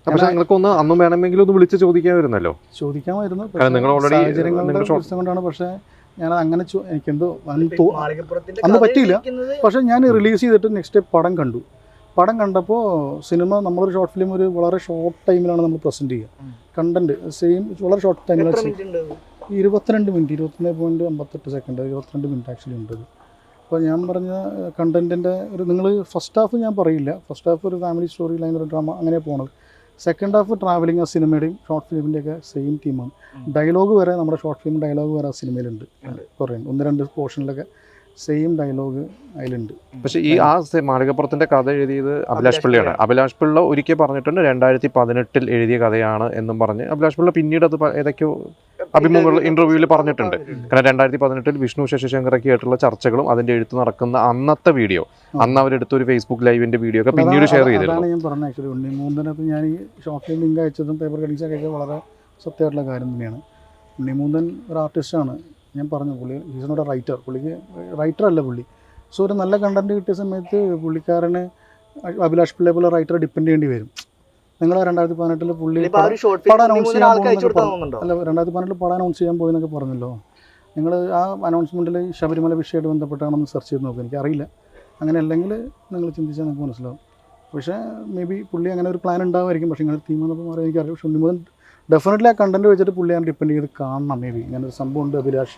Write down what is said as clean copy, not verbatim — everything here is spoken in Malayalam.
പക്ഷേ നിങ്ങൾക്കൊന്ന് അന്നും വേണമെങ്കിലും ഒന്ന് വിളിച്ച് ചോദിക്കാമായിരുന്നല്ലോ. ചോദിക്കാമായിരുന്നു, സാഹചര്യങ്ങളുടെ പ്രശ്നം കൊണ്ടാണ്. പക്ഷേ ഞാനത് അങ്ങനെ എനിക്കെന്തോ അന്ന് പറ്റിയില്ല. പക്ഷേ ഞാൻ റിലീസ് ചെയ്തിട്ട് നെക്സ്റ്റ് ഡേ പടം കണ്ടു. പടം കണ്ടപ്പോൾ സിനിമ നമ്മളൊരു ഷോർട്ട് ഫിലിം ഒരു വളരെ ഷോർട്ട് ടൈമിലാണ് നമ്മൾ പ്രസൻറ്റ് ചെയ്യുക. കണ്ടൻറ്റ് സെയിം വളരെ ഷോർട്ട് ടൈമിലാണ് 22 മിനിറ്റ് 21.58 22 മിനിറ്റ് ആക്ച്വലി ഉണ്ട്. അപ്പോൾ ഞാൻ പറഞ്ഞ കണ്ടൻറ്റിൻ്റെ ഒരു നിങ്ങൾ ഫസ്റ്റ് ഹാഫ് ഞാൻ പറയില്ല. ഫസ്റ്റ് ഹാഫ് ഒരു ഫാമിലി സ്റ്റോറി ലൈൻ ഒരു ഡ്രാമ അങ്ങനെ പോണത്. സെക്കൻഡ് ഹാഫ് ട്രാവലിംഗ് ആ സിനിമയുടെയും ഷോർട്ട് ഫിലിമിൻ്റെയൊക്കെ സെയിം തീമാണ്. ഡയലോഗ് വരെ നമ്മുടെ ഷോർട്ട് ഫിലിം ഡയലോഗ് വരെ ആ സിനിമയിലുണ്ട്. കുറേ 1-2 പോർഷനിലൊക്കെ സെയിം ഡയലോഗ് അതിലുണ്ട്. പക്ഷേ ഈ മാളികപ്പുറത്തിൻ്റെ കഥ എഴുതിയത് അഭിലാഷ് പിള്ളയാണ്. അഭിലാഷ് പിള്ള ഒരിക്കൽ പറഞ്ഞിട്ടുണ്ട് 2018 എഴുതിയ കഥയാണ് എന്നും പറഞ്ഞ്. അഭിലാഷ് പിള്ള പിന്നീട് അത് ഏതൊക്കെയോ അഭിമുഖങ്ങൾ ഇന്റർവ്യൂവിൽ പറഞ്ഞിട്ടുണ്ട്. കാരണം 2018 വിഷ്ണു ശശിശങ്കറൊക്കെ ആയിട്ടുള്ള ചർച്ചകളും അതിൻ്റെ എഴുത്ത് നടക്കുന്ന അന്നത്തെ വീഡിയോ, അന്ന് അവരെടുത്ത ഒരു ഫേസ്ബുക്ക് ലൈവിൻ്റെ വീഡിയോ ഒക്കെ പിന്നീട് ഷെയർ ചെയ്തിരുന്നു. അതാണ് ഞാൻ പറഞ്ഞത്. ആക്ച്വലി ഉണ്ണിമൂന്തനപ്പോൾ ഞാൻ ഈ ഷോർട്ട് ഫിലിം ലിങ്ക് അയച്ചതും പേപ്പർ കട്ടിങ്സ് ഒക്കെ അയച്ചത് വളരെ സത്യമായിട്ടുള്ള കാര്യം തന്നെയാണ്. ഉണ്ണിമൂന്തൻ ഒരു ആർട്ടിസ്റ്റാണ്. ഞാൻ പറഞ്ഞു പുള്ളി ഈസ് നോട്ട് എ റൈറ്റർ. പുള്ളിക്ക് റൈറ്റർ അല്ല പുള്ളി. സോ ഒരു നല്ല കണ്ടൻറ്റ് കിട്ടിയ സമയത്ത് പുള്ളിക്കാരന് അഭിലാഷ് പിള്ളയെ പോലെ റൈറ്ററെ ഡിപ്പെൻഡ് ചെയ്യേണ്ടി വരും. നിങ്ങൾ 2018 പുള്ളി പടം അനൗൺസ് ചെയ്യാൻ പോകുന്നൊക്കെ അല്ല 2018 പടം അനൗൺസ് ചെയ്യാൻ പോയെന്നൊക്കെ പറഞ്ഞല്ലോ. നിങ്ങൾ ആ അനൗൺസ്മെൻറ്റിൽ ശബരിമല വിഷയമായിട്ട് ബന്ധപ്പെട്ടാണെന്ന് സെർച്ച് ചെയ്ത് നോക്കുക. എനിക്കറിയില്ല. അങ്ങനെ അല്ലെങ്കിൽ നിങ്ങൾ ചിന്തിച്ചാൽ നിങ്ങൾക്ക് മനസ്സിലാവും. പക്ഷേ മേ ബി പുള്ളി അങ്ങനെ ഒരു പ്ലാൻ ഉണ്ടാവുമായിരിക്കും. പക്ഷേ ഇങ്ങനെ തീം എന്നപ്പോൾ പറയാൻ എനിക്കറിയാം. പക്ഷേ ഡെഫിനറ്റ്ലി ആ കണ്ടൻറ്റ് വെച്ചിട്ട് പുള്ളിയാണ് ഡിപ്പെൻഡ് ചെയ്ത് കാണണം. മേ ബി ഇങ്ങനെ ഒരു സംഭവം ഉണ്ട് അഭിലാഷ്